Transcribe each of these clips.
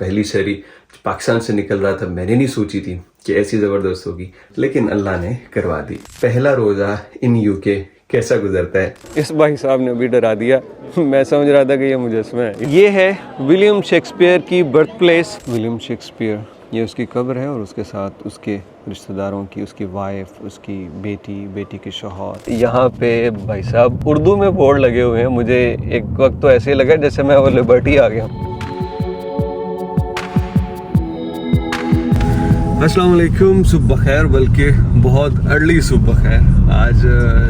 पहली शहरी पाकिस्तान से निकल रहा था, मैंने नहीं सोची थी कि ऐसी ज़बरदस्त होगी, लेकिन अल्लाह ने करवा दी। पहला रोज़ा इन यूके कैसा गुजरता है? इस भाई साहब ने भी डरा दिया। मैं समझ रहा था कि ये मुजस्समा है। ये है विलियम शेक्सपियर की बर्थ प्लेस। विलियम शेक्सपियर, ये उसकी कब्र है और उसके साथ उसके रिश्तेदारों की, उसकी वाइफ, उसकी बेटी, बेटी के शौहर। यहाँ पे भाई साहब उर्दू में बोर्ड लगे हुए हैं। मुझे एक वक्त तो ऐसे लगा जैसे मैं वो लिबर्टी आ गया। अस्सलाम वालेकुम, सुबह खैर, बल्कि बहुत अर्ली सुबह खैर। आज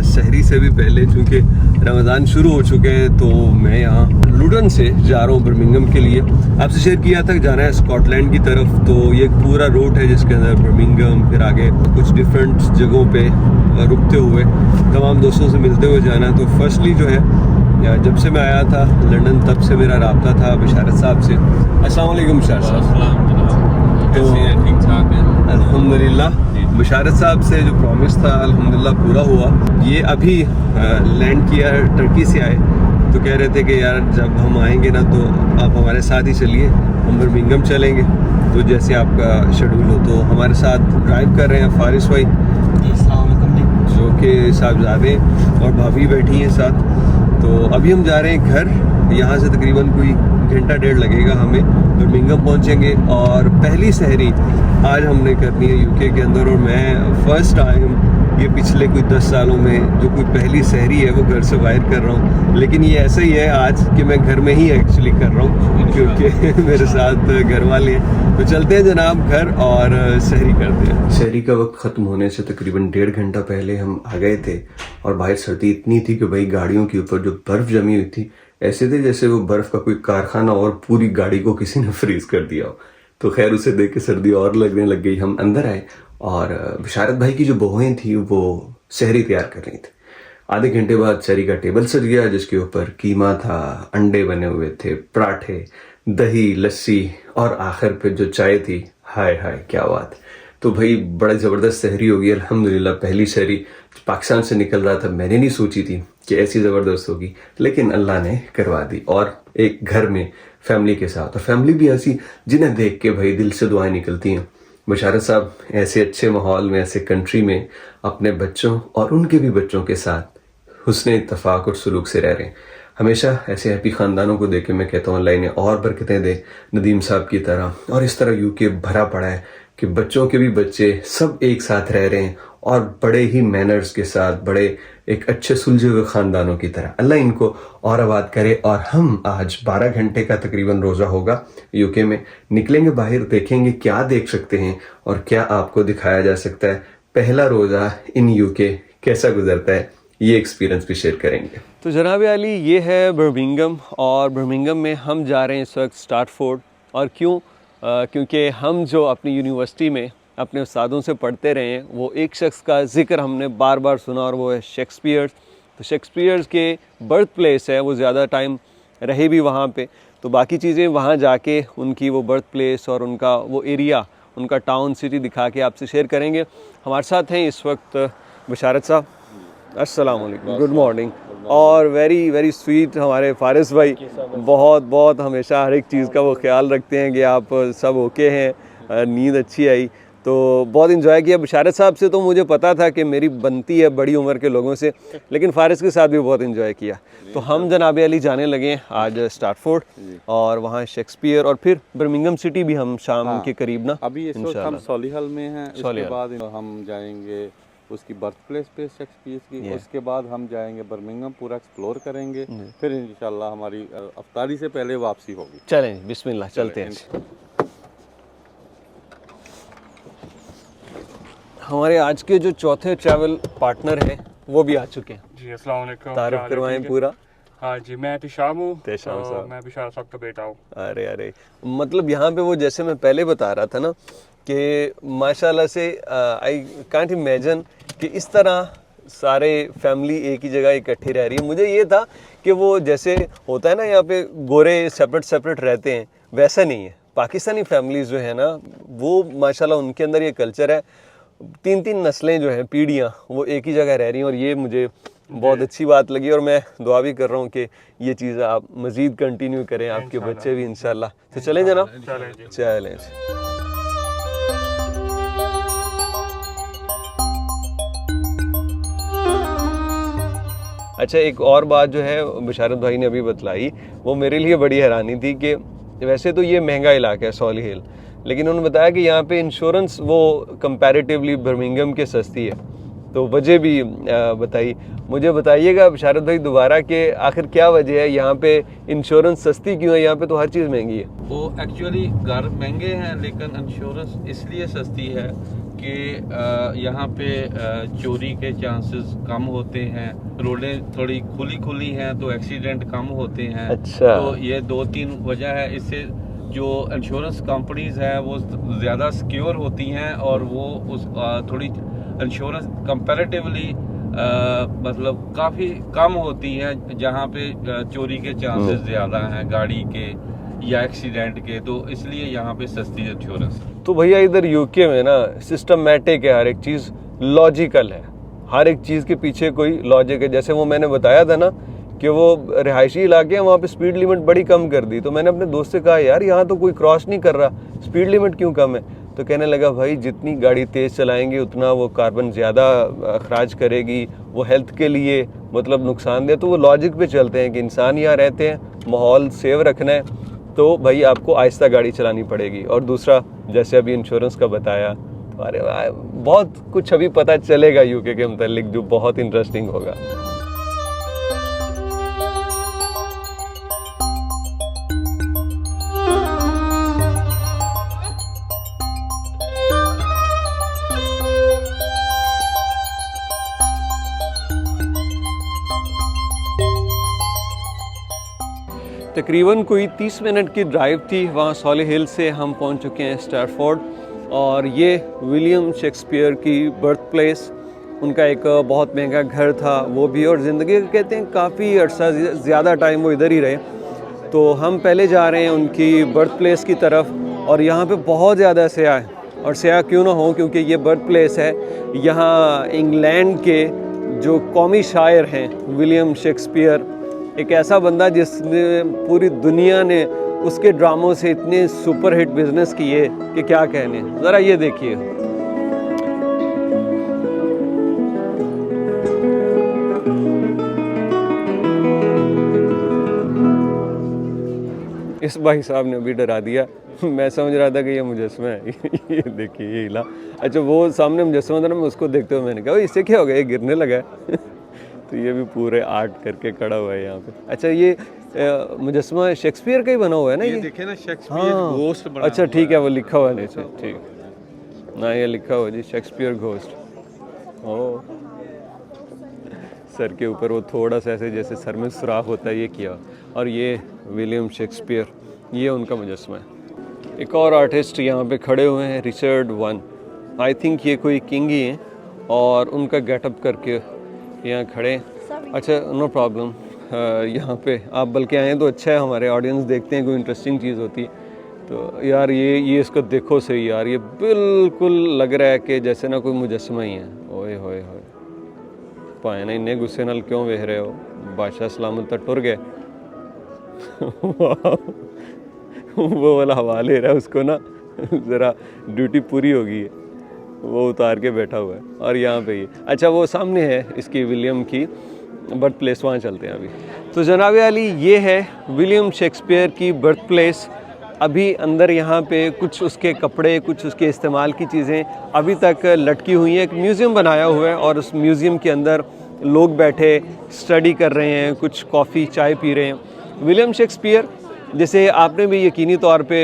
सहरी से भी पहले, चूँकि रमज़ान शुरू हो चुके हैं, तो मैं यहाँ लुडन से जा रहा हूँ बर्मिंघम के लिए। आपसे शेयर किया था कि जाना है स्कॉटलैंड की तरफ, तो ये एक पूरा रूट है जिसके अंदर बर्मिंघम, फिर आगे कुछ डिफरेंट जगहों पे रुकते हुए तमाम दोस्तों से मिलते हुए जाना। तो फर्स्टली जो है, जब से मैं आया था लंदन, तब से मेरा रब्ता था बिशारत साहब से। अस्सलाम वालेकुम बिशारत साहब। तो अल्हम्दुलिल्लाह बिशारत साहब से जो प्रॉमिस था अल्हम्दुलिल्लाह पूरा हुआ। ये अभी लैंड किया, टर्की से आए, तो कह रहे थे कि यार जब हम आएंगे ना तो आप हमारे साथ ही चलिए, हम बर्मिंघम चलेंगे, तो जैसे आपका शेड्यूल हो। तो हमारे साथ ड्राइव कर रहे हैं फारिस भाई, जो कि साहबजादे और भाभी बैठी हैं साथ। तो अभी हम जा रहे हैं घर। यहाँ से तकरीबन कोई घंटा डेढ़ लगेगा हमें, बर्मिंघम पहुँचेंगे। और पहली सहरी आज हमने करनी है यूके के अंदर, और मैं फ़र्स्ट टाइम ये पिछले कोई 10 सालों में जो कोई पहली सहरी है वो घर से बाहर कर रहा हूँ। लेकिन ये ऐसा ही है आज कि मैं घर में ही एक्चुअली कर रहा हूँ, क्योंकि मेरे साथ घर वाले हैं। तो चलते हैं जनाब घर और सहरी करते हैं। सहरी का वक्त ख़त्म होने से तकरीबन 1.5 घंटा पहले हम आ गए थे, और बाहर सर्दी इतनी थी कि भाई गाड़ियों के ऊपर जो बर्फ़ जमी हुई थी, ऐसे थे जैसे वो बर्फ़ का कोई कारखाना और पूरी गाड़ी को किसी ने फ्रीज कर दिया हो। तो खैर उसे देख के सर्दी और लगने लग गई। हम अंदर आए और बिशारत भाई की जो बहुएं थी वो सहरी तैयार कर रही थी। आधे घंटे बाद सहरी का टेबल सज गया, जिसके ऊपर कीमा था, अंडे बने हुए थे, पराठे, दही, लस्सी और आखिर पे जो चाय थी, हाय हाय क्या बात। तो भाई बड़ा ज़बरदस्त सहरी होगी अल्हम्दुलिल्लाह। पहली सहरी पाकिस्तान से निकल रहा था, मैंने नहीं सोची थी कि ऐसी ज़बरदस्त होगी, लेकिन अल्लाह ने करवा दी। और एक घर में फैमिली के साथ, और फैमिली भी ऐसी जिन्हें देख के भाई दिल से दुआएं निकलती हैं। बशारत साहब ऐसे अच्छे माहौल में, ऐसे कंट्री में अपने बच्चों और उनके भी बच्चों के साथ हुस्न इत्तफाक और सुलूक से रह रहे हैं। हमेशा ऐसे हैप्पी ख़ानदानों को देख के मैं कहता हूँ अल्लाह इन्हें और बरकतें दे, नदीम साहब की तरह। और इस तरह यूके भरा पड़ा है कि बच्चों के भी बच्चे सब एक साथ रह रहे हैं, और बड़े ही मैनर्स के साथ, बड़े एक अच्छे सुलझे हुए ख़ानदानों की तरह। अल्लाह इनको और आबाद करे। और हम आज 12 घंटे का तकरीबन रोज़ा होगा यूके में, निकलेंगे बाहर, देखेंगे क्या देख सकते हैं और क्या आपको दिखाया जा सकता है। पहला रोज़ा इन यूके कैसा गुजरता है, ये एक्सपीरियंस भी शेयर करेंगे। तो जनाब अली, ये है बर्मिंघम, और बर्मिंघम में हम जा रहे हैं इस वक्त स्टार्टफोर्ड। और क्यों? क्योंकि हम जो अपनी यूनिवर्सिटी में अपने उस्तादों से पढ़ते रहे हैं, वो एक शख्स का ज़िक्र हमने बार बार सुना, और वो है शेक्सपियर्स। तो शेक्सपियर्स के बर्थ प्लेस है, वो ज़्यादा टाइम रहे भी वहाँ पे, तो बाकी चीज़ें वहाँ जाके उनकी वो बर्थ प्लेस और उनका वो एरिया, उनका टाउन, सिटी दिखा के आपसे शेयर करेंगे। हमारे साथ हैं इस वक्त बिशारत साहब। अस्सलाम वालेकुम, गुड मॉर्निंग। और वेरी वेरी स्वीट हमारे फारिस भाई, बहुत बहुत हमेशा हर एक चीज़ का वो ख्याल रखते हैं कि आप सब ओके हैं, नींद अच्छी आई, तो बहुत इन्जॉय किया। बिशारत साहब से तो मुझे पता था कि मेरी बनती है बड़ी उम्र के लोगों से, लेकिन फारिस के साथ भी बहुत इन्जॉय किया। तो हम जनाब अली जाने लगे आज स्टार्टफोर्ड, और वहाँ शेक्सपियर, और फिर बर्मिंघम सिटी भी हम शाम के करीब ना। अभी इस वक्त हम सॉलिहल में हैं, इसके बाद हम जाएंगे उसकी बर्थ प्लेस पे शेक्सपियर की। उसके बाद हम जाएंगे बर्मिंघम, पूरा एक्सप्लोर करेंगे, फिर इंशाल्लाह हमारी अफ्तारी से पहले वापसी होगी। चलें बिस्मिल्लाह, चलते हैं। हमारे आज के जो चौथे ट्रैवल पार्टनर हैं वो भी आ चुके हैं जी। अस्सलाम वालेकुम, तारुफ करवाएं पूरा। हाँ जी, मैं तिशाम हूँ, तो मैं बिशारत साहब का बेटा हूँ। अरे मतलब यहाँ पे वो जैसे मैं पहले बता रहा था ना कि माशाल्लाह से आई कांट इमेजिन कि इस तरह सारे फैमिली एक ही जगह इकट्ठी रह रही है। मुझे ये था कि वो जैसे होता है ना यहाँ पे गोरे सेपरेट सेपरेट रहते हैं, वैसा नहीं है। पाकिस्तानी फैमिलीज जो है ना, वो माशाल्लाह उनके अंदर ये कल्चर है, 3-3 नस्लें जो हैं, पीढ़ियाँ, वो एक ही जगह रह रही हैं। और ये मुझे बहुत अच्छी बात लगी और मैं दुआ भी कर रहा हूँ कि ये चीज़ आप मज़ीद कंटिन्यू करें, आपके बच्चे भी इंशाल्लाह। तो चलें जनाब, चलें। अच्छा, एक और बात जो है बशारत भाई ने अभी बतलाई, वो मेरे लिए बड़ी हैरानी थी कि वैसे तो ये महंगा इलाका है सॉली हिल, लेकिन उन्होंने बताया कि यहाँ पे इंश्योरेंस वो कंपैरेटिवली बर्मिंघम के सस्ती है। तो वजह भी बताई, मुझे बताइएगा बशारत भाई दोबारा कि आखिर क्या वजह है, यहाँ पे इंश्योरेंस सस्ती क्यों है? यहाँ पे तो हर चीज़ महंगी है। वो एक्चुअली घर महंगे हैं लेकिन इंश्योरेंस इसलिए सस्ती है कि यहाँ पे चोरी के चांसेस कम होते हैं, रोडें थोड़ी खुली हैं तो एक्सीडेंट कम होते हैं। अच्छा। तो ये 2-3 वजह है। इससे जो इंश्योरेंस कंपनीज हैं वो ज़्यादा सिक्योर होती हैं और वो उस थोड़ी इंश्योरेंस कंपैरेटिवली मतलब काफ़ी कम होती हैं जहाँ पे चोरी के चांसेस ज़्यादा हैं गाड़ी के या एक्सीडेंट के, तो इसलिए यहाँ पे सस्ती इंश्योरेंस। तो भैया इधर यूके में ना सिस्टमैटिक है, हर एक चीज़ लॉजिकल है, हर एक चीज़ के पीछे कोई लॉजिक है। जैसे वो मैंने बताया था ना कि वो रिहायशी इलाके हैं, वहाँ पे स्पीड लिमिट बड़ी कम कर दी, तो मैंने अपने दोस्त से कहा यार यहाँ तो कोई क्रॉस नहीं कर रहा, स्पीड लिमिट क्यों कम है? तो कहने लगा भाई जितनी गाड़ी तेज़ चलाएंगे उतना वो कार्बन ज़्यादा अखराज करेगी, वो हेल्थ के लिए मतलब नुकसानदेह। तो वो लॉजिक पे चलते हैं कि इंसान यहाँ रहते हैं, माहौल सेव रखना है, तो भाई आपको आहिस्ता गाड़ी चलानी पड़ेगी। और दूसरा जैसे अभी इंश्योरेंस का बताया, अरे बहुत कुछ अभी पता चलेगा यूके के मतलब जो बहुत इंटरेस्टिंग होगा। तकरीबन कोई 30 मिनट की ड्राइव थी वहाँ सॉली हिल से हम पहुँच चुके हैं स्टैरफोर्ड, और ये विलियम शेक्सपियर की बर्थ प्लेस, उनका एक बहुत महंगा घर था वो भी, और ज़िंदगी कहते हैं काफ़ी अर्सा ज़्यादा टाइम वो इधर ही रहे। तो हम पहले जा रहे हैं उनकी बर्थ प्लेस की तरफ, और यहाँ पे बहुत ज़्यादा स्याह, और स्याह क्यों ना हो क्योंकि ये बर्थ प्लेस है यहाँ इंग्लैंड के जो कौमी शायर हैं विलियम शेक्सपियर, एक ऐसा बंदा जिसने पूरी दुनिया ने उसके ड्रामों से इतने सुपरहिट बिजनेस किए कि क्या कहने। ज़रा ये देखिए, इस भाई साहब ने भी डरा दिया। मैं समझ रहा था कि ये मुजस्मा है। ये देखिए ये हिला। अच्छा, वो सामने मुजस्मा था ना, मैं उसको देखते हुए मैंने कहा इससे क्या हो गया, ये गिरने लगा है। तो ये भी पूरे आर्ट करके खड़ा हुआ है यहाँ पे। अच्छा, ये मुजस्मा शेक्सपियर का ही बना हुआ है ना? ये देखे ना, शेक्सपियर घोस्ट बना। अच्छा ठीक है, वो लिखा हुआ है नीचे, ठीक ना, ये लिखा हुआ जी शेक्सपियर घोस्ट। ओ सर के ऊपर वो थोड़ा सा ऐसे जैसे सर में सुराख होता है ये किया, और ये विलियम शेक्सपियर, ये उनका मुजस्मा है। एक और आर्टिस्ट यहाँ पे खड़े हुए हैं, रिचर्ड वन, आई थिंक ये कोई किंग ही हैं, और उनका गेटअप करके यहाँ खड़े। अच्छा, नो प्रॉब्लम, यहाँ पे आप बल्कि आए तो अच्छा है, हमारे ऑडियंस देखते हैं कोई इंटरेस्टिंग चीज़ होती है तो। यार ये इसको देखो सही यार, ये बिल्कुल लग रहा है कि जैसे ना कोई मुजस्मा ही है। ओए होए होए, पाए ना इन्ने गुस्से नाल क्यों वेख रहे हो, बादशाह सलामत तक टुर गए। वो वाला हवा ले रहा है उसको ना, ज़रा ड्यूटी पूरी हो गई है, वो उतार के बैठा हुआ है। और यहाँ पे ये अच्छा, वो सामने है इसकी विलियम की बर्थ प्लेस, वहाँ चलते हैं अभी। तो जनाब अली, ये है विलियम शेक्सपियर की बर्थ प्लेस। अभी अंदर यहाँ पे कुछ उसके कपड़े, कुछ उसके इस्तेमाल की चीज़ें अभी तक लटकी हुई हैं। एक म्यूज़ियम बनाया हुआ है और उस म्यूज़ियम के अंदर लोग बैठे स्टडी कर रहे हैं, कुछ कॉफ़ी चाय पी रहे हैं। विलियम शेक्सपियर जैसे आपने भी यकीनी तौर पे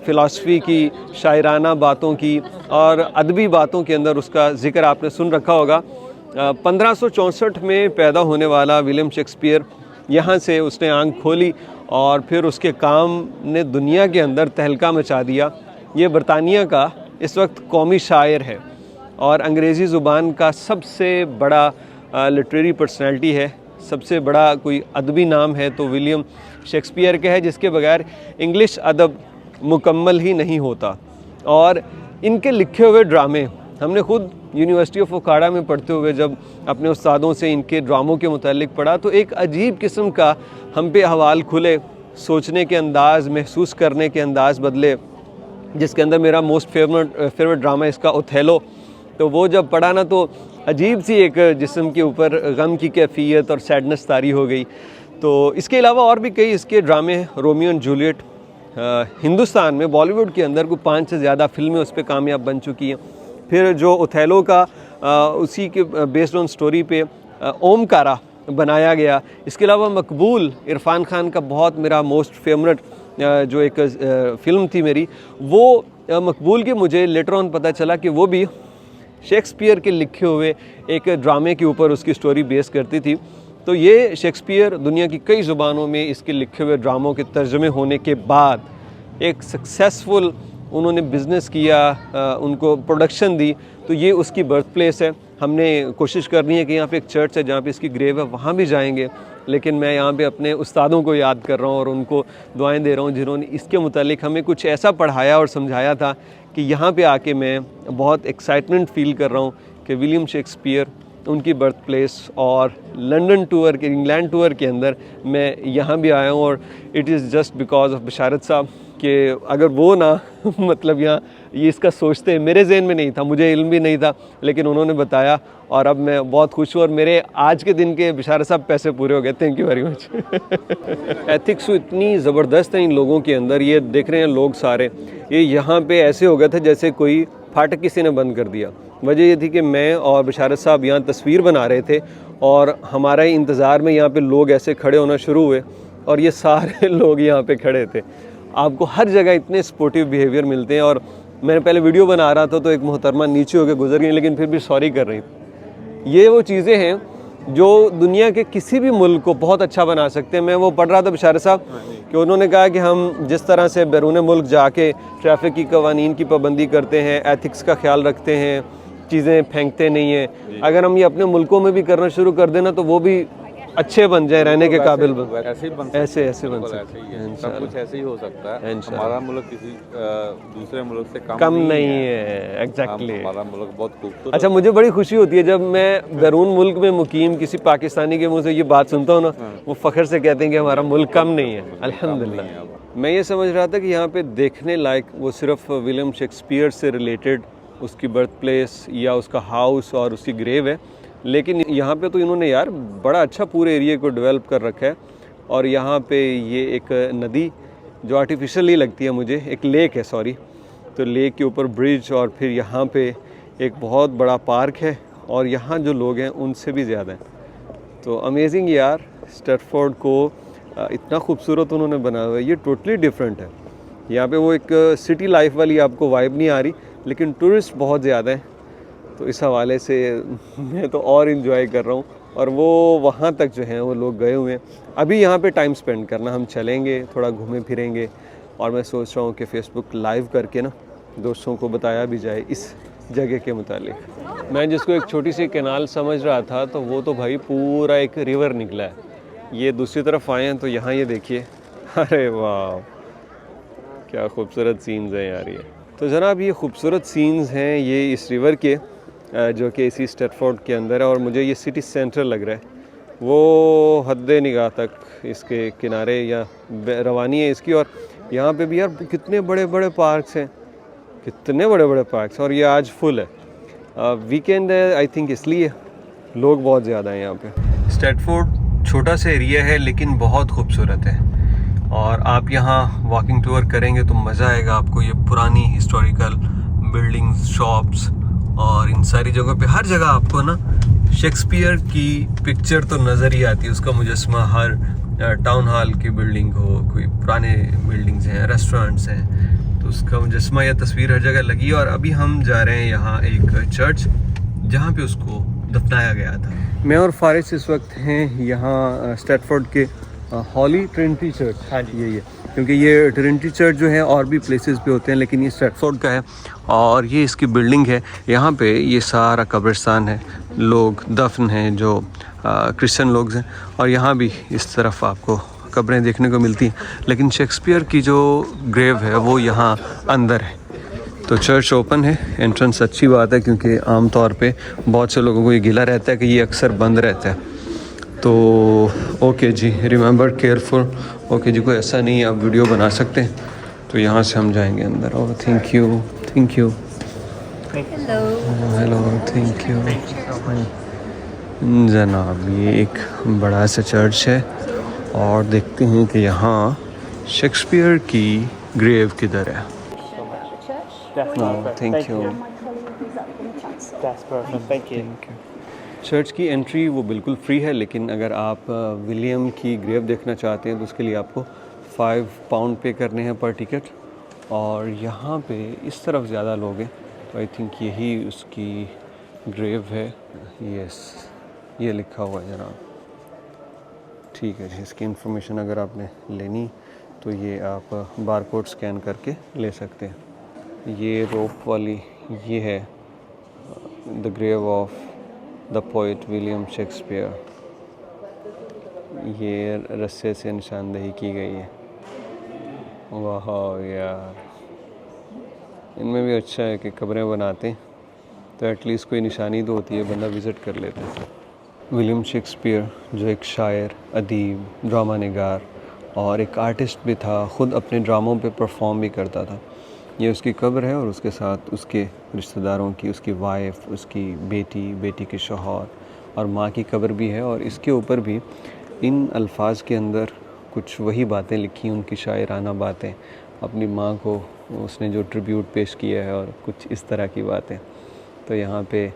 फ़िलासफ़ी की, शायराना बातों की और अदबी बातों के अंदर उसका ज़िक्र आपने सुन रखा होगा। 1564 में पैदा होने वाला विलियम शेक्सपियर, यहाँ से उसने आंख खोली और फिर उसके काम ने दुनिया के अंदर तहलका मचा दिया। ये बरतानिया का इस वक्त कौमी शायर है और अंग्रेज़ी ज़ुबान का सबसे बड़ा लिटरेरी पर्सनैलिटी है। सबसे बड़ा कोई अदबी नाम है तो विलियम शेक्सपियर का है, जिसके बगैर इंग्लिश अदब मुकम्मल ही नहीं होता। और इनके लिखे हुए ड्रामे हमने खुद यूनिवर्सिटी ऑफ ओकाड़ा में पढ़ते हुए जब अपने उस्तादों से इनके ड्रामों के मुतालिक पढ़ा तो एक अजीब किस्म का हम पे हवाल खुले, सोचने के अंदाज़, महसूस करने के अंदाज़ बदले, जिसके अंदर मेरा मोस्ट फेवरेट ड्रामा इसका ओथेलो। तो वो जब पढ़ा ना तो अजीब सी एक जिस्म के ऊपर गम की कैफियत और सैडनेस तारी हो गई। तो इसके अलावा और भी कई इसके ड्रामे, रोमियो एंड जूलियट, हिंदुस्तान में बॉलीवुड के अंदर कोई 5 से ज़्यादा फिल्में उस पर कामयाब बन चुकी हैं। फिर जो ओथेलो का उसी के बेस्ड ऑन स्टोरी पे ओमकारा बनाया गया। इसके अलावा मकबूल, इरफान खान का बहुत मेरा मोस्ट फेवरेट जो एक फ़िल्म थी मेरी, वो मकबूल के मुझे लेटर ऑन पता चला कि वो भी शेक्सपियर के लिखे हुए एक ड्रामे के ऊपर उसकी स्टोरी बेस करती थी। तो ये शेक्सपियर दुनिया की कई ज़ुबानों में इसके लिखे हुए ड्रामों के तर्जुमे होने के बाद एक सक्सेसफुल उन्होंने बिज़नेस किया, उनको प्रोडक्शन दी। तो ये उसकी बर्थ प्लेस है। हमने कोशिश करनी है कि यहाँ पे एक चर्च है जहाँ पे इसकी ग्रेव है, वहाँ भी जाएंगे। लेकिन मैं यहाँ पे अपने उस्तादों को याद कर रहा हूँ और उनको दुआएं दे रहा हूँ जिन्होंने इसके मुतालिक हमें कुछ ऐसा पढ़ाया और समझाया था कि यहाँ पे आके मैं बहुत एक्साइटमेंट फ़ील कर रहा हूँ कि विलियम शेक्सपियर, उनकी बर्थ प्लेस और लंदन टूर के, इंग्लैंड टूर के अंदर मैं यहाँ भी आया हूँ। और it is just because of Basharat sahab कि अगर वो ना मतलब यहाँ ये इसका सोचते, मेरे जहन में नहीं था, मुझे इल्म भी नहीं था, लेकिन उन्होंने बताया और अब मैं बहुत खुश हूँ। और मेरे आज के दिन के बशारत साहब पैसे पूरे हो गए। Thank you very much. Ethics इतनी ज़बरदस्त है इन लोगों के अंदर। ये देख रहे हैं लोग सारे, ये यहाँ पे ऐसे हो गए थे जैसे कोई फाटक किसी ने बंद कर दिया। वजह ये थी कि मैं और बशारत साहब यहाँ तस्वीर बना रहे थे और हमारा इंतज़ार में यहाँ पे लोग ऐसे खड़े होना शुरू हुए और ये सारे लोग यहाँ पे खड़े थे। आपको हर जगह इतने स्पोर्टिव बिहेवियर मिलते हैं। और मैंने पहले वीडियो बना रहा था तो एक मोहतरमा नीचे होकर गुजर गई, लेकिन फिर भी सॉरी कर रही थी। ये वो चीज़ें हैं जो दुनिया के किसी भी मुल्क को बहुत अच्छा बना सकते हैं। मैं वो पढ़ रहा था बशारत साहब कि उन्होंने कहा कि हम जिस तरह से बैरून मुल्क जाके ट्रैफिक की कवानीन की पाबंदी करते हैं, एथिक्स का ख्याल रखते हैं, चीज़ें फेंकते नहीं हैं, अगर हम ये अपने मुल्कों में भी करना शुरू कर देना तो वो भी अच्छे बन जाए, रहने के काबिल बन, ऐसे ही बन ऐसे बन सकते हैं। सब कुछ ऐसे ही हो सकता है। हमारा मुल्क किसी दूसरे मुल्क से कम नहीं है। एग्जैक्टली, हमारा मुल्क बहुत खूबसूरत। अच्छा, मुझे बड़ी खुशी होती है जब मैं बैरून मुल्क में मुकीम किसी पाकिस्तानी के मुंह से ये बात सुनता हूँ ना, वो फ़ख्र से कहते हैं कि हमारा मुल्क कम नहीं है। अल्हम्दुलिल्लाह। मैं ये समझ रहा था कि यहाँ पे देखने लायक वो सिर्फ विलियम शेक्सपियर से रिलेटेड उसकी बर्थ प्लेस या उसका हाउस और उसकी ग्रेव है, लेकिन यहाँ पे तो इन्होंने यार बड़ा अच्छा पूरे एरिया को डेवलप कर रखा है। और यहाँ पे ये एक नदी जो आर्टिफिशियली लगती है मुझे, एक लेक है सॉरी, तो लेक के ऊपर ब्रिज और फिर यहाँ पे एक बहुत बड़ा पार्क है और यहाँ जो लोग हैं उनसे भी ज़्यादा हैं। तो अमेजिंग यार, स्टैटफोर्ड को इतना खूबसूरत उन्होंने बनाया हुआ है। ये टोटली डिफरेंट है। यहाँ पे वो एक सिटी लाइफ वाली आपको वाइब नहीं आ रही, लेकिन टूरिस्ट बहुत ज़्यादा हैं। तो इस हवाले से मैं तो और इन्जॉय कर रहा हूँ। और वो वहाँ तक जो हैं वो लोग गए हुए हैं। अभी यहाँ पे टाइम स्पेंड करना, हम चलेंगे, थोड़ा घूमें फिरेंगे। और मैं सोच रहा हूँ कि फ़ेसबुक लाइव करके ना दोस्तों को बताया भी जाए इस जगह के मुतालिक। मैं जिसको एक छोटी सी कैनाल समझ रहा था तो वो तो भाई पूरा एक रिवर निकला है। ये दूसरी तरफ आए हैं तो यहाँ ये देखिए, अरे वाह क्या खूबसूरत सीन्स हैं यार ये। तो जनाब ये खूबसूरत सीन्स हैं ये इस रिवर के जो कि इसी स्टैटफोर्ड के अंदर है। और मुझे ये सिटी सेंटर लग रहा है, वो हद निगाह तक इसके किनारे या रवानी है इसकी। और यहाँ पे भी यार कितने बड़े बड़े पार्क्स हैं, कितने बड़े बड़े पार्क्स। और ये आज फुल है, वीकेंड है आई थिंक, इसलिए लोग बहुत ज़्यादा हैं यहाँ पे। स्टैटफोर्ड छोटा सा एरिया है लेकिन बहुत खूबसूरत है। और आप यहाँ वॉकिंग टूर करेंगे तो मज़ा आएगा आपको। ये पुरानी हिस्टोरिकल बिल्डिंग्स, शॉप्स और इन सारी जगहों पे हर जगह आपको ना शेक्सपियर की पिक्चर तो नज़र ही आती है, उसका मुजस्मा। हर टाउन हॉल की बिल्डिंग हो, कोई पुराने बिल्डिंग्स हैं, रेस्टोरेंट्स हैं, तो उसका मुजस्मा या तस्वीर हर जगह लगी है। और अभी हम जा रहे हैं यहाँ एक चर्च जहाँ पे उसको दफनाया गया था। मैं और फारिस इस वक्त हैं यहाँ स्टैटफोर्ड के हॉली ट्रिनिटी चर्च। हाँ जी, यही है, क्योंकि ये ट्रिनिटी चर्च जो है और भी प्लेसेस पे होते हैं लेकिन ये स्टैटफोर्ड का है। और ये इसकी बिल्डिंग है। यहाँ पे ये सारा कब्रिस्तान है, लोग दफन हैं जो क्रिश्चियन लोग हैं। और यहाँ भी इस तरफ आपको कब्रें देखने को मिलती हैं, लेकिन शेक्सपियर की जो ग्रेव है वो यहाँ अंदर है। तो चर्च ओपन है, एंट्रेंस अच्छी बात है क्योंकि आम तौर पे बहुत से लोगों को ये गिला रहता है कि ये अक्सर बंद रहता है। तो ओके जी, रिमेंबर केयरफुल। ओके जी, कोई ऐसा नहीं है, आप वीडियो बना सकते हैं। तो यहाँ से हम जाएंगे अंदर। Oh thank you, thank you, hello, thank you जनाब। ये एक बड़ा सा चर्च है और देखते हैं कि यहाँ शेक्सपियर की ग्रेव किधर है। Thank you. चर्च की एंट्री वो बिल्कुल फ्री है, लेकिन अगर आप विलियम की ग्रेव देखना चाहते हैं तो उसके लिए आपको 5 पाउंड पे करने हैं पर टिकट। और यहाँ पे इस तरफ ज़्यादा लोग हैं, तो आई थिंक यही उसकी ग्रेव है। यस, ये लिखा हुआ है जनाब। ठीक है जी, इसकी इन्फॉर्मेशन अगर आपने लेनी तो ये आप बारकोड स्कैन करके ले सकते हैं। ये रोप वाली ये है the grave of the poet William Shakespeare. ये रस्से से निशानदेही की गई है। वाह यार, इनमें भी अच्छा है कि कब्रें बनाते हैं तो एटलीस्ट कोई निशानी तो होती है, बंदा विज़िट कर लेता है। विलियम शेक्सपियर जो एक शायर, अदीब, ड्रामा निगार और एक आर्टिस्ट भी था, ख़ुद अपने ड्रामों पे परफॉर्म भी करता था। ये उसकी कब्र है और उसके साथ उसके रिश्तेदारों की, उसकी वाइफ, उसकी बेटी, बेटी के शौहर और माँ की कब्र भी है। और इसके ऊपर भी इन अल्फाज के अंदर कुछ वही बातें लिखी, उनकी शायराना बातें, अपनी माँ को उसने जो ट्रिब्यूट पेश किया है और कुछ इस तरह की बातें। तो यहाँ पे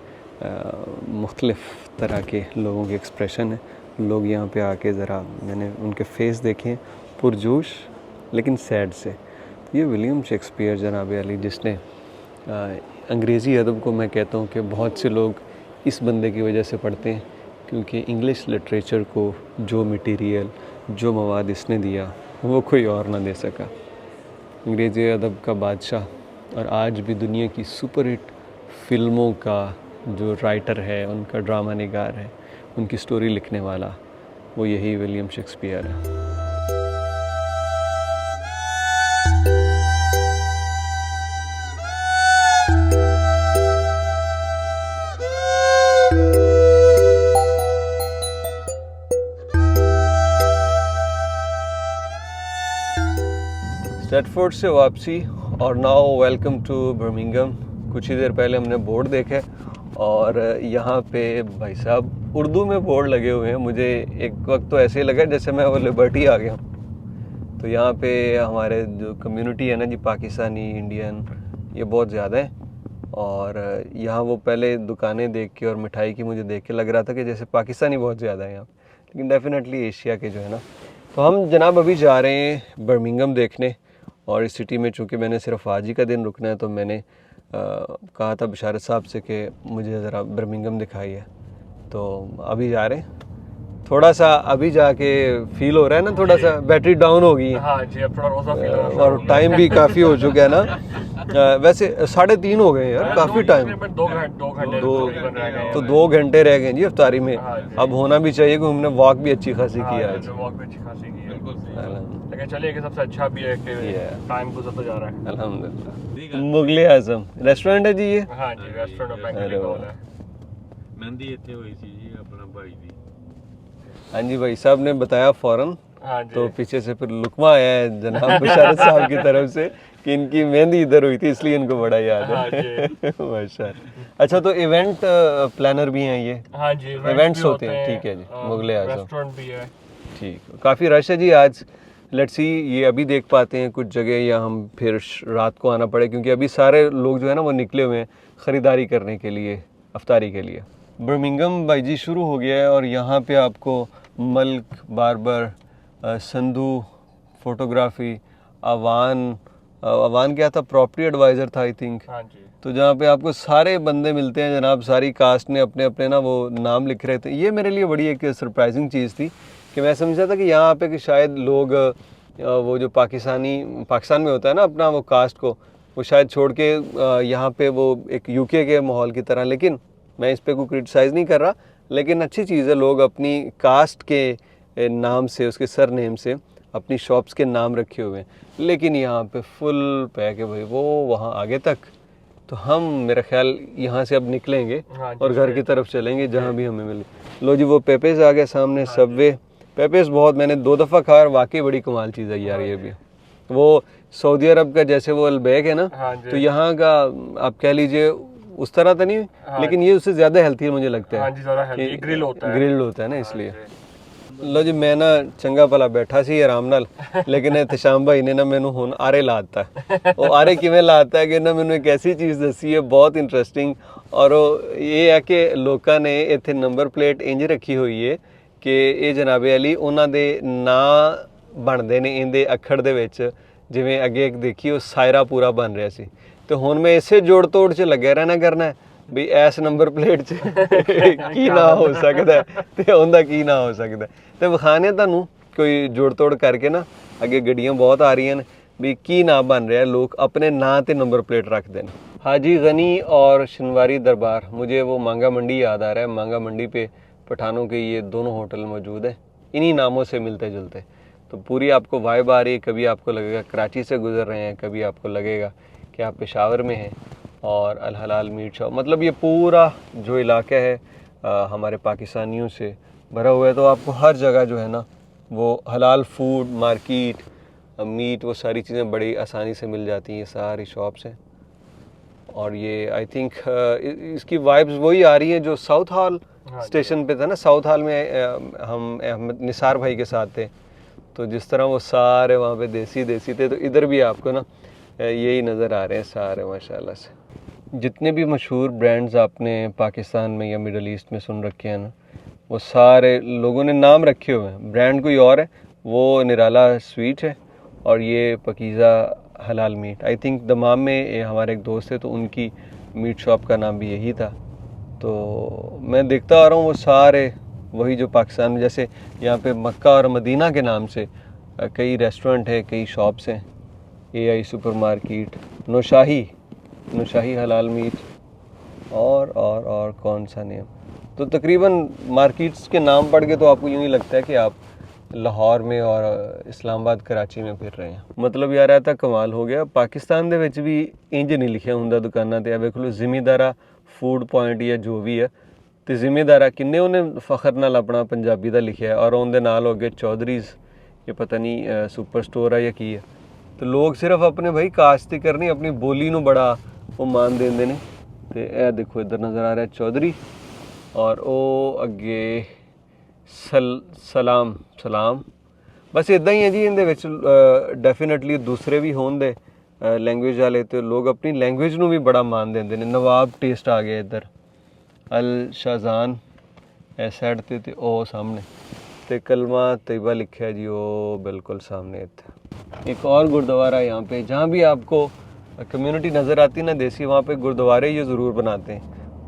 मुख्तलिफ़ तरह के लोगों के एक्सप्रेशन है। लोग यहाँ पे आके ज़रा, मैंने उनके फेस देखे पुरजोश लेकिन सैड से। तो ये विलियम शेक्सपियर जनाब अली, जिसने अंग्रेज़ी अदब को मैं कहता हूँ कि बहुत से लोग इस बंदे की वजह से पढ़ते हैं, क्योंकि इंग्लिश लिटरेचर को जो मटेरियल, जो मवाद इसने दिया वो कोई और ना दे सका। अंग्रेज़ी अदब का बादशाह और आज भी दुनिया की सुपरहिट फ़िल्मों का जो राइटर है, उनका ड्रामा निगार है, उनकी स्टोरी लिखने वाला, वो यही विलियम शेक्सपियर है। स्टैटफोर्ड से वापसी और नाउ वेलकम टू बर्मिंघम। कुछ ही देर पहले हमने बोर्ड देखे और यहाँ पे भाई साहब उर्दू में बोर्ड लगे हुए हैं। मुझे एक वक्त तो ऐसे ही लगा जैसे मैं वो लिबर्टी आ गया हूँ। तो यहाँ पे हमारे जो कम्युनिटी है ना जी, पाकिस्तानी, इंडियन, ये बहुत ज़्यादा है। और यहाँ वो पहले दुकानें देख के और मिठाई की मुझे देख के लग रहा था कि जैसे पाकिस्तानी बहुत ज़्यादा है यहाँ, लेकिन डेफिनेटली एशिया के जो है ना। तो हम जनाब अभी जा रहे हैं बर्मिंघम देखने। और इस सिटी में चूँकि मैंने सिर्फ आज ही का दिन रुकना है, तो मैंने कहा था बिशारत साहब से कि मुझे ज़रा बर्मिंघम दिखाई है। तो अभी जा रहे हैं। थोड़ा सा अभी जाके फील हो रहा है ना, थोड़ा सा बैटरी डाउन हो गई है। हाँ जी, अब थोड़ा रोज़ा फील हो रहा है। और टाइम भी काफ़ी हो चुका है ना। वैसे 3:30 हो गए यार, काफ़ी टाइम। 2 घंटे तकरीबन रह गए हैं। तो 2 घंटे रह गए जी अफ्तारी में। हाँ जी। अब होना भी चाहिए कि हमने वॉक भी अच्छी खासी हाँ, किया आज। वॉक भी अच्छी खासी की है। बिल्कुल अल्हम्दुलिल्लाह। लेकिन चलिए कि सबसे अच्छा भी है कि टाइम गुजरता जा रहा है। अल्हम्दुलिल्लाह। मुगले आजम रेस्टोरेंट है जी ये। हाँ जी, रेस्टोरेंट और बैंक्वेट हॉल है। मेहंदी इतने हुई थी जी अपना भाई दी। हाँ जी, भाई साहब ने बताया फ़ौरन। हाँ जी। तो पीछे से फिर लुकमा आया है जनाब बिशारत साहब की तरफ से कि इनकी मेहंदी इधर हुई थी, इसलिए इनको बड़ा याद हाँ है। जी। माशाल्लाह। अच्छा, तो इवेंट प्लानर भी हैं ये? हाँ जी, इवेंट्स भी होते हैं, ठीक है जी। मुगले आजम, रेस्टोरेंट भी है। ठीक। काफ़ी रश है जी आज। लेट्स सी ये अभी देख पाते हैं कुछ जगह, या हम फिर रात को आना पड़े, क्योंकि अभी सारे लोग जो है ना वो निकले हुए हैं ख़रीदारी करने के लिए, अफ्तारी के लिए। बर्मिंघम भाई जी शुरू हो गया है और यहाँ पे आपको मल्क, बार्बर, संधू फोटोग्राफी, अवान क्या था, प्रॉपर्टी एडवाइज़र था आई थिंक। हाँ जी। तो जहाँ पे आपको सारे बंदे मिलते हैं जनाब, सारी कास्ट ने अपने अपने ना वो नाम लिख रहे थे। ये मेरे लिए बड़ी एक सरप्राइजिंग चीज़ थी कि मैं समझा था कि यहाँ पे कि शायद लोग वो जो पाकिस्तान में होता है ना अपना वो कास्ट को, वो शायद छोड़ के यहाँ पे वो एक यूके के माहौल की तरह। लेकिन मैं इस पर कोई क्रिटिसाइज़ नहीं कर रहा, लेकिन अच्छी चीज़ है, लोग अपनी कास्ट के नाम से, उसके सर नेम से अपनी शॉप्स के नाम रखे हुए हैं। लेकिन यहाँ पे फुल पैक है भाई, वो वहाँ आगे तक तो हम मेरा ख्याल यहाँ से अब निकलेंगे हाँ जी, और घर की तरफ चलेंगे जहाँ भी हमें मिले। लो जी, वो पेपेस आ गए सामने, सबवे पेपेस बहुत मैंने 2 दफ़ा खाया और वाकई बड़ी कमाल चीज़ है यार ये भी। वो सऊदी अरब का जैसे वो अलबैक है ना, हाँ जी। तो यहाँ का आप कह लीजिए उस तरह तो नहीं, लेकिन ये उससे ज़्यादा हेल्थी मुझे लगता है। हाँ जी, ज़्यादा हेल्दी ग्रिल होता है। ग्रिल्ड होता है ना इसलिए। लो जी, मैं ना चंगा भला बैठा सी आराम नाल, लेकिन एहतशाम भाई ने ना मैनू हुण आरे लाता है। वो आरे किवें लाता है कि ना मैनू एक ऐसी चीज़ दसी है बहुत इंटरस्टिंग, और ये है कि लोगों ने इत्थे नंबर प्लेट इंज रखी हुई है कि ये जनाबे अली उन्हां दे नां बनदे ने इंदे अखड़ दे विच, जिवें अगे एक देखी वो सायरा पूरा बन रहा सी, तो हुण मैं इसे जोड़ तोड़ च लग्या रहना करना है भी इस नंबर प्लेट च की ना हो सकता है ते उनदा की ना हो सकता है, तो विखाने तुहानू कोई जोड़ तोड़ करके ना, अगे गड्डियां बहुत आ रही हैं भी की ना बन रहा है, लोग अपने नां ते नंबर प्लेट रखते हैं। हाजी गनी और शनवारी दरबार, मुझे वो मांगा मंडी याद आ रहा है। मांगा मंडी पे पठानों के ये दोनों होटल मौजूद है, इन्हीं नामों से मिलते जुलते, तो पूरी आपको वाइब आ रही है। कभी आपको लगेगा कराची से गुजर रहे हैं, कभी आपको लगेगा कि आप पेशावर में हैं और अल हलाल मीट शॉप, मतलब ये पूरा जो इलाका है हमारे पाकिस्तानियों से भरा हुआ है। तो आपको हर जगह जो है ना वो हलाल फूड मार्केट, मीट, वो सारी चीज़ें बड़ी आसानी से मिल जाती हैं, सारी शॉप्स हैं। और ये आई थिंक इसकी वाइब्स वही आ रही हैं जो साउथ हॉल स्टेशन पे था ना। साउथ हॉल में हम अहमद निसार भाई के साथ थे, तो जिस तरह वो सारे वहाँ पे देसी थे, तो इधर भी आपको ना यही नज़र आ रहे हैं सारे माशाल्लाह से। जितने भी मशहूर ब्रांड्स आपने पाकिस्तान में या मिडल ईस्ट में सुन रखे हैं ना, वो सारे लोगों ने नाम रखे हुए हैं। ब्रांड कोई और है, वो निराला स्वीट है और ये पकीज़ा हलाल मीट। आई थिंक दमाम में हमारे एक दोस्त है, तो उनकी मीट शॉप का नाम भी यही था। तो मैं देखता आ रहा हूँ वो सारे वही जो पाकिस्तान में, जैसे यहाँ पे मक्का और मदीना के नाम से कई रेस्टोरेंट है, कई शॉप्स हैं। AI सुपर मार्केट, नौशाही हलाल मीट और कौन सा नेम, तो तकरीबन मार्केट्स के नाम पढ़ के तो आपको यूँ ही लगता है कि आप लाहौर में और इस्लामाबाद कराची में फिर रहे हैं। मतलब यार ऐसा कमाल हो गया, पाकिस्तान दे विच भी इंज नहीं लिखिया हुंदा दुकानां ते। वेख लो ज़िमीदारा फूड पॉइंट या जो भी है, तो ज़िमीदारा किन्ने उन्हें फ़ख्र नाल अपना पंजाबी दा लिखिया है, और उनके नाल हो गए चौधरीज़, ये पता नहीं सुपर स्टोर है या की है। तो लोग सिर्फ अपने भाई काश्त करनी, अपनी बोली नूं बड़ा वो मान देंदे ने। तो यह देखो इधर नज़र आ रहा है चौधरी, और वो अगे सलाम बस इदा ही है जी। इहदे विच डेफिनेटली दूसरे भी होंदे लैंग्वेज वाले, तो लोग अपनी लैंग्वेज नूं भी बड़ा मान देंदे ने। नवाब टेस्ट आ गया इधर, अल शाहजान इस साइड ते ओ सामने, तो कलमा तैयबा लिखा है जी वो बिल्कुल सामने। इत्थे एक और गुरुद्वारा यहाँ पे, जहाँ भी आपको कम्युनिटी नज़र आती है ना देसी, वहाँ पे गुरुद्वारे ये ज़रूर बनाते हैं,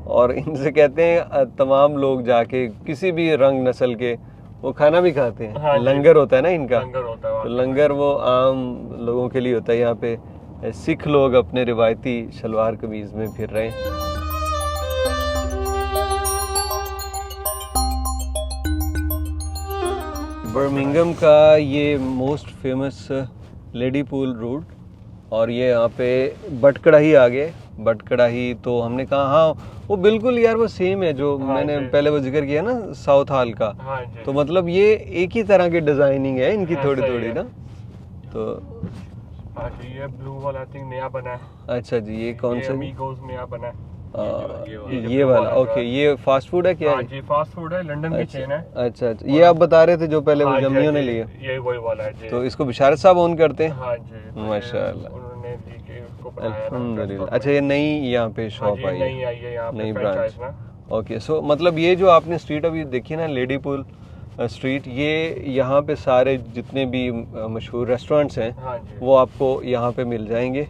और इनसे कहते हैं तमाम लोग जाके किसी भी रंग नस्ल के वो खाना भी खाते हैं। हाँ, लंगर होता है ना इनका, लंगर होता है, तो लंगर वो आम लोगों के लिए होता है। यहाँ पे सिख लोग अपने रिवायती शलवार कमीज़ में फिर रहे हैं। बर्मिंघम का ये most famous lady pool road, और ये यहाँ पे बट कढ़ाई आ गए। बट कढ़ाई तो हमने कहा हाँ वो बिल्कुल यार वो सेम है जो मैंने पहले वो जिक्र किया ना साउथ हॉल का। तो मतलब ये एक ही तरह की डिजाइनिंग है इनकी, थोड़ी थोड़ी ना। तो ये ब्लू वाला आई थिंक नया बना है। अच्छा जी, ये कौन सा? अमीगोस नया बना है। ये वाला ओके। ये फास्ट फूड है क्या? हाँ जी, फास्ट फूड है, लंदन की चेन है। अच्छा, ये आप बता रहे थे जो पहले वो जम्मियों ने लिए, ये वही वाला है जी। तो इसको बिशारत साहब ओन करते हैं? हाँ जी, माशाल्लाह, उन्होंने ली के उसको बनाया। अल्हम्दुलिल्लाह। अच्छा, ये नई यहाँ पे शॉप आई है, नई आई है यहाँ पे, नई फ्रेंचाइज ब्रांच। में। ओके, सो मतलब ये जो आपने स्ट्रीट अभी देखी ना लेडी पुल स्ट्रीट, ये यहाँ पे सारे जितने भी मशहूर रेस्टोरेंट्स हैं हाँ जी, वो आपको यहाँ पे मिल जाएंगे।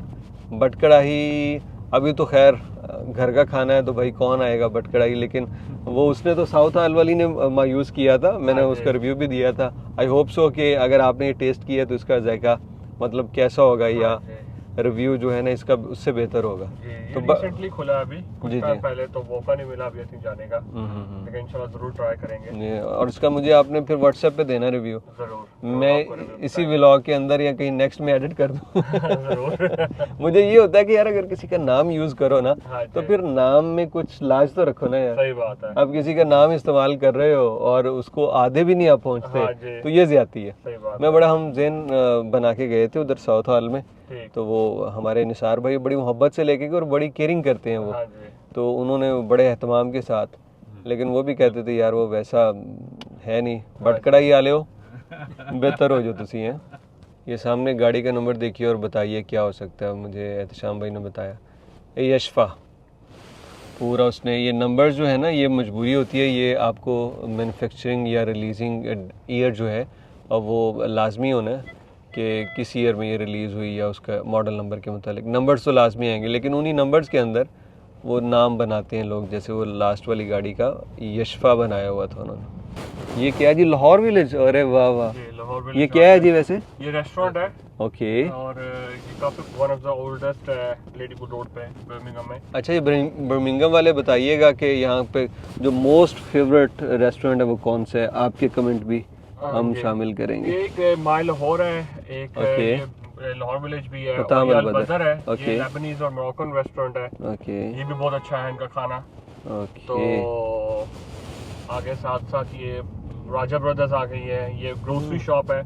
बट कढ़ाई अभी तो खैर घर का खाना है तो भाई कौन आएगा बट कढ़ाई, लेकिन वो उसने तो साउथ हॉल वाली ने मायूस किया था, मैंने उसका रिव्यू भी दिया था। आई होप सो कि अगर आपने ये टेस्ट किया तो इसका जायका मतलब कैसा होगा, या रिव्यू जो है ना इसका उससे बेहतर होगा। तो रिसेंटली खुला अभी कुछ जी, टाइम पहले, तो मौका नहीं मिला अभी तक जाने का, लेकिन इंशाल्लाह जरूर ट्राई करेंगे। और इसका मुझे आपने फिर व्हाट्सएप पे देना रिव्यू, जरूर मैं इसी व्लॉग के अंदर या कहीं नेक्स्ट में एडिट कर दूँ। जरूर। मुझे ये होता है कि यार अगर किसी का नाम यूज करो ना हाँ तो फिर नाम में कुछ लाज तो रखो ना यार। सही बात है। आप किसी का नाम इस्तेमाल कर रहे हो और उसको आधे भी नहीं आप हाँ पहुंचते जी। तो ये ज्यादती है। सही बात मैं बड़ा हम ज़ेन बना के गए थे उधर साउथ हॉल में, ठीक। तो वो हमारे निसार भाई बड़ी मोहब्बत से लेके गए और बड़ी केयरिंग करते हैं वो, हाँ जी। तो उन्होंने बड़े एहतमाम के साथ, लेकिन वो भी कहते थे यार वो वैसा है नहीं, बट कढ़ाई आले हो बेहतर हो जो तुसी हैं। ये सामने गाड़ी का नंबर देखिए और बताइए क्या हो सकता है। मुझे एहतशाम भाई ने बताया ये यशफा पूरा उसने ये नंबर जो है ना, ये मजबूरी होती है, ये आपको मैन्युफैक्चरिंग या रिलीजिंग ईयर जो है और वो लाजमी होना है कि किस ईयर में ये रिलीज़ हुई या उसका मॉडल नंबर के मुतालिक नंबर्स तो लाजमी आएंगे, लेकिन उन्हीं नंबर्स के अंदर वो नाम बनाते हैं लोग। जैसे वो लास्ट वाली गाड़ी का यशफा बनाया हुआ था उन्होंने। ये क्या है जी, लाहौर विलेज? अरे वाह वाह, लाहौर विलेज। ये क्या है जी वैसे? ये रेस्टोरेंट है। ओके। और ये काफी वन ऑफ द ओल्डेस्ट है लेडीवुड रोड पे बर्मिंघम में। अच्छा, ये बर्मिंघम वाले बताइएगा कि यहाँ पे जो मोस्ट फेवरेट रेस्टोरेंट है वो कौन सा है, आपके कमेंट भी हम शामिल करेंगे। एक माई लाहौर है, एक ओके। लाहौर विलेज भी है, पता और ये है, अल बदर है। ओके। ये लेबनीज और मोरक्कन रेस्टोरेंट है। ओके ये भी बहुत अच्छा है इनका खाना। ओके। तो आगे साथ साथ ये राजा ब्रदर्स आ गई है, ये ग्रोसरी शॉप है।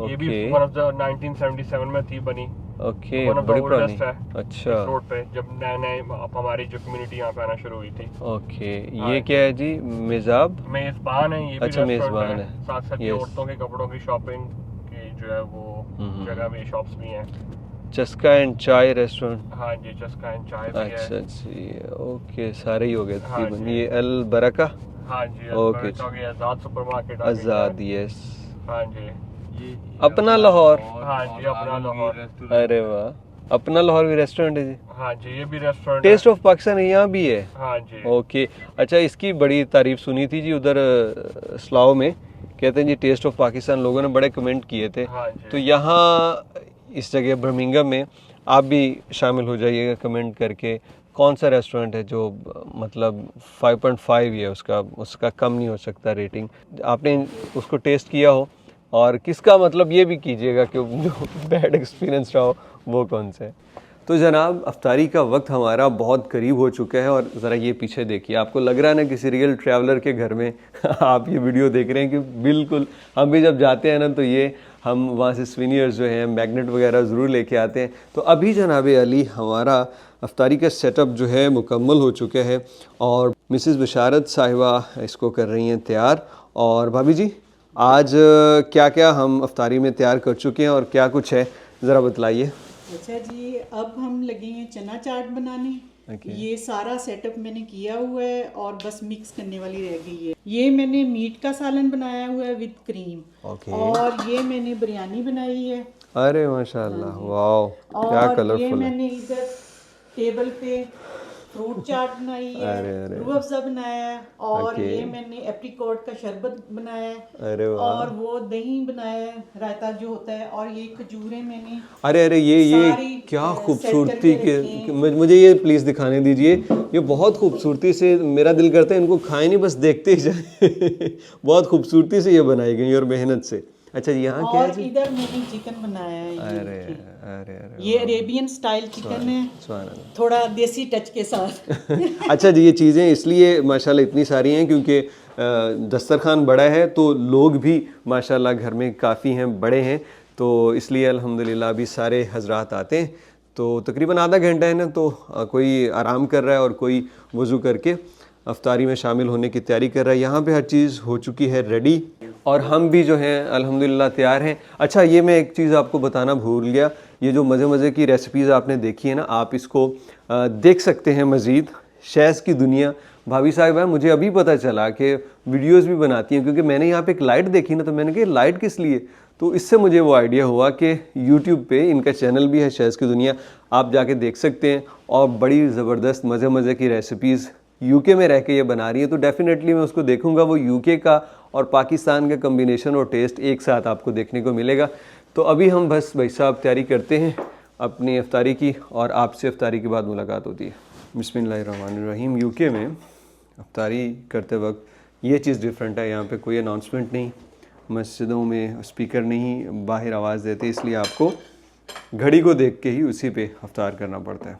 ये भी ओके। वन ऑफ द 1977 में थी बनी। ओके, वन ऑफ द बड़ी ओल्डेस्ट पुरानी। है अच्छा इस रोड पे, जब नए नए हमारी जो कम्युनिटी यहाँ पे आना शुरू हुई थी। ओके। ये क्या है जी? मेजाब? मेजबान है ये भी अच्छा, रेस्टोरेंट मेजबान है। है। साथ साथ ये Yes. औरतों के कपड़ों की शॉपिंग की जो है वो जगह भी, शॉप्स भी हैं। चस्का एंड चाय रेस्टोरेंट। हाँ जी, चस्का एंड चाय भी है। अच्छा जी, ओके, सारे ही हो गए हाँ तकरीबन। जी। ये अल बरका? हाँ जी, ओके। आजाद सुपरमार्केट आजाद, यस। हाँ जी। अपना लाहौर? हाँ जी, अपना लाहौर। अरे वाह, अपना लाहौर भी रेस्टोरेंट है जी। हाँ जी, ये भी रेस्टोरेंट टेस्ट ऑफ पाकिस्तान यहाँ भी है? हाँ जी। ओके। अच्छा, इसकी बड़ी तारीफ सुनी थी जी उधर स्लाव में, कहते हैं जी टेस्ट ऑफ पाकिस्तान, लोगों ने बड़े कमेंट किए थे। हाँ जी। तो यहाँ इस जगह बर्मिंघम में आप भी शामिल हो जाइएगा कमेंट करके, कौन सा रेस्टोरेंट है जो मतलब 5.5 है उसका कम नहीं हो सकता रेटिंग, आपने उसको टेस्ट किया हो, और किसका मतलब ये भी कीजिएगा कि जो बैड एक्सपीरियंस रहा हो वो कौन सा है। तो जनाब, अफ्तारी का वक्त हमारा बहुत करीब हो चुका है, और ज़रा ये पीछे देखिए, आपको लग रहा है ना किसी रियल ट्रैवलर के घर में आप ये वीडियो देख रहे हैं कि बिल्कुल हम भी जब जाते हैं ना तो ये हम वहाँ से स्विनियर्स जो हैं, मैग्नेट वगैरह ज़रूर लेके आते हैं। तो अभी जनाब अली हमारा अफ्तारी का सेटअप जो है मुकम्मल हो चुका है, और मिसेस बशारत साहिबा इसको कर रही हैं तैयार। और भाभी जी, आज क्या क्या हम अफ्तारी में तैयार कर चुके हैं और क्या कुछ है, ज़रा बतलाइए। अच्छा जी, अब हम लगे हैं चना चाट बनाने। ये सारा सेटअप मैंने किया हुआ है और बस मिक्स करने वाली रह गई है। ये मैंने मीट का सालन बनाया हुआ है विद क्रीम, और ये मैंने बिरयानी बनाई है। अरे माशाल्लाह, वाओ, क्या और कलरफुल ये है। मैंने इधर टेबल पे फ्रूट चाट बनाई है, रूह अफ़ज़ा बनाया है, और ये मैंने एप्रिकॉट का शरबत बनाया है। अरे वाह, और वो दही बनाया है, रायता जो होता है, और ये खजूरें मैंने अरे ये सारी, क्या सेट खूबसूरती करके के मुझे ये प्लीज़ दिखाने दीजिए। ये बहुत खूबसूरती से, मेरा दिल करता है इनको खाएं नहीं, बस देखते ही जाए। बहुत खूबसूरती से ये बनाई गई और मेहनत से। अच्छा जी, यहाँ क्या है और जी? इधर मैंने चिकन बनाया है। अरे अरे अरे, ये अरेबियन स्टाइल चिकन है, सुभान अल्लाह। थोड़ा देसी टच के साथ। अच्छा जी, ये चीज़ें इसलिए माशाल्लाह इतनी सारी हैं क्योंकि दस्तरखान बड़ा है, तो लोग भी माशाल्लाह घर में काफ़ी हैं, बड़े हैं, तो इसलिए अल्हम्दुलिल्लाह अभी सारे हजरात आते हैं। तो तकरीबन आधा घंटा है ना, तो कोई आराम कर रहा है और कोई वज़ू करके अफ्तारी में शामिल होने की तैयारी कर रहा है। यहाँ पे हर चीज़ हो चुकी है रेडी, और हम भी जो हैं अल्हम्दुलिल्लाह तैयार हैं। अच्छा, ये मैं एक चीज़ आपको बताना भूल गया, ये जो मज़े मज़े की रेसिपीज़ आपने देखी है ना, आप इसको देख सकते हैं मज़ीद। शैज़ की दुनिया भाभी साहिबा, मुझे अभी पता चला कि वीडियोस भी बनाती हैं, क्योंकि मैंने यहाँ पे एक लाइट देखी ना, तो मैंने कहा लाइट किस लिए, तो इससे मुझे वो आइडिया हुआ कि यूट्यूब पे इनका चैनल भी है शैज़ की दुनिया, आप जाके देख सकते हैं। और बड़ी ज़बरदस्त मज़े मज़े की रेसिपीज़ यूके में रह के ये बना रही है, तो डेफिनेटली मैं उसको देखूंगा। वो यूके का और पाकिस्तान का कम्बिनेशन और टेस्ट एक साथ आपको देखने को मिलेगा। तो अभी हम बस भाई साहब तैयारी करते हैं अपनी इफ्तारी की और आपसे इफ्तारी के बाद मुलाकात होती है। बिस्मिल्लाहिर्रहमानिर्रहीम। यूके में इफ्तारी करते वक्त ये चीज़ डिफरेंट है, यहाँ पे कोई अनाउंसमेंट नहीं, मस्जिदों में स्पीकर नहीं बाहर आवाज़ देते, इसलिए आपको घड़ी को देख के ही उसी पे इफ्तार करना पड़ता है।